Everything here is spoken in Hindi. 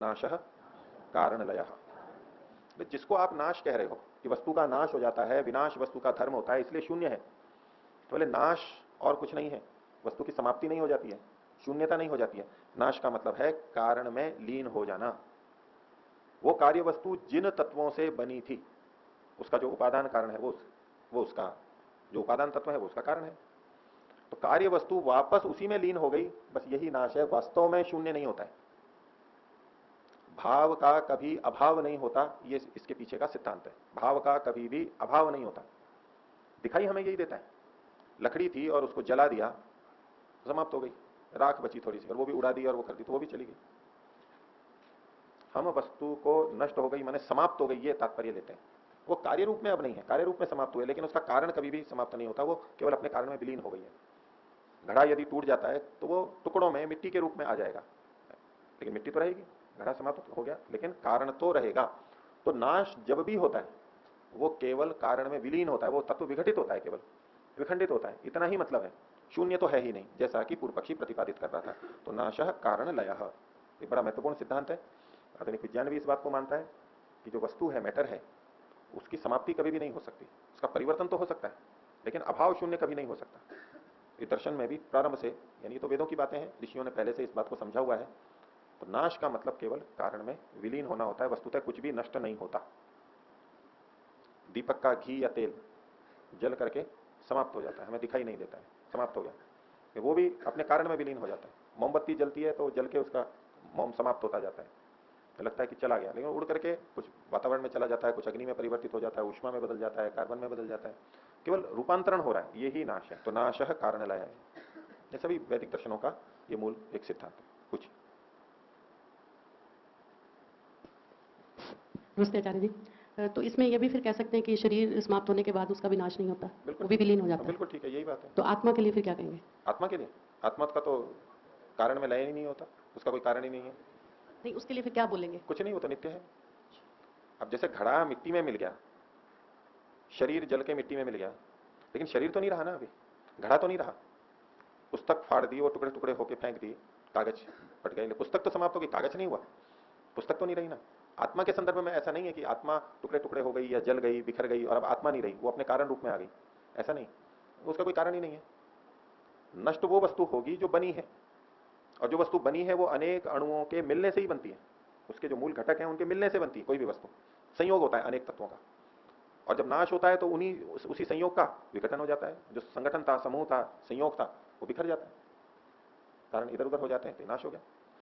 नाशः कारणलयः। जिसको आप नाश कह रहे हो कि वस्तु का नाश हो जाता है, विनाश वस्तु का धर्म होता है, इसलिए शून्य है, तो बोले नाश और कुछ नहीं है, वस्तु की समाप्ति नहीं हो जाती है, शून्यता नहीं हो जाती है। नाश का मतलब है कारण में लीन हो जाना। वो कार्य वस्तु जिन तत्वों से बनी थी, उसका जो उपादान कारण है वो उसका जो उपादान तत्व है वो उसका कारण है। तो कार्य वस्तु वापस उसी में लीन हो गई, बस यही नाश है। वास्तव में शून्य नहीं होता है, भाव का कभी अभाव नहीं होता, ये इसके पीछे का सिद्धांत है। भाव का कभी भी अभाव नहीं होता। दिखाई हमें यही देता है, लकड़ी थी और उसको जला दिया, समाप्त हो गई, राख बची थोड़ी सी और वो भी उड़ा दी और वो कर दी तो वो भी चली गई। हम वस्तु को नष्ट हो गई माने समाप्त हो गई ये तात्पर्य लेते हैं। वो कार्य रूप में अब नहीं है, कार्य रूप में समाप्त हुए, लेकिन उसका कारण कभी भी समाप्त नहीं होता, वो केवल अपने कारण में विलीन हो गई है। घड़ा यदि टूट जाता है तो वो टुकड़ों में मिट्टी के रूप में आ जाएगा, लेकिन मिट्टी तो रहेगी, घड़ा समाप्त हो गया लेकिन कारण तो रहेगा। तो नाश जब भी होता है वो केवल कारण में विलीन होता है, वो तत्व विघटित होता है, केवल विखंडित होता है, इतना ही मतलब है। शून्य तो है ही नहीं, जैसा कि पूर्व पक्षी प्रतिपादित कर रहा था। तो नाशः कारण लयः, ये बड़ा महत्वपूर्ण सिद्धांत है। आधुनिक विज्ञान भी इस बात को मानता है कि जो वस्तु है, मैटर है, उसकी समाप्ति कभी भी नहीं हो सकती। उसका परिवर्तन तो हो सकता है लेकिन अभाव शून्य कभी नहीं हो सकता। ये दर्शन में भी प्रारंभ से, यानी तो वेदों की बातें हैं, ऋषियों ने पहले से इस बात को समझा हुआ है। तो नाश का मतलब केवल कारण में विलीन होना होता है, वस्तुतः कुछ भी नष्ट नहीं होता। दीपक का घी या तेल जल करके समाप्त हो जाता है, हमें दिखाई नहीं देता है, समाप्त हो गया, वो भी अपने कारण में विलीन हो जाता है। मोमबत्ती जलती है तो जल के उसका मोम समाप्त होता जाता है, तो लगता है कि चला गया, लेकिन उड़ करके कुछ वातावरण में चला जाता है, कुछ अग्नि में परिवर्तित हो जाता है, ऊष्मा में बदल जाता है, कार्बन में बदल जाता है, केवल रूपांतरण हो रहा है, यही नाश है। तो नाशः कारणलयः है। ये सभी वैदिक दर्शनों का ये मूल एक सिद्धांत है। कुछ नमस्ते आचार्य जी। तो इसमें यह भी फिर कह सकते हैं कि शरीर समाप्त होने के बाद उसका विनाश नहीं होता, वो भी विलीन हो जाता है। बिल्कुल ठीक है, यही बात है। तो आत्मा के लिए फिर क्या कहेंगे? आत्मा के लिए, आत्मा का तो कारण में लय ही नहीं होता, उसका कोई कारण ही नहीं है। नहीं, उसके लिए फिर क्या बोलेंगे? कुछ नहीं, वो तो नित्य है। अब जैसे घड़ा मिट्टी में मिल गया, शरीर जल के मिट्टी में मिल गया, लेकिन शरीर तो नहीं रहा ना, अभी घड़ा तो नहीं रहा। पुस्तक फाड़ दी, वो टुकड़े टुकड़े होके फेंक दी, कागज फट गए, पुस्तक तो समाप्त हो गई, कागज नहीं हुआ, पुस्तक तो नहीं रही ना। आत्मा के संदर्भ में ऐसा नहीं है कि आत्मा टुकड़े टुकड़े हो गई या जल गई, बिखर गई और अब आत्मा नहीं रही, वो अपने कारण रूप में आ गई, ऐसा नहीं। उसका कोई कारण ही नहीं है। नष्ट वो वस्तु होगी जो बनी है, और जो वस्तु बनी है वो अनेक अणुओं के मिलने से ही बनती है। उसके जो मूल घटक हैं उनके मिलने से बनती है कोई भी वस्तु, संयोग होता है अनेक तत्वों का। और जब नाश होता है तो उन्हीं उसी संयोग का विघटन हो जाता है। जो संगठन था, समूह था, संयोग था, वो बिखर जाता है, कारण इधर उधर हो जाते हैं, तो नाश हो गया।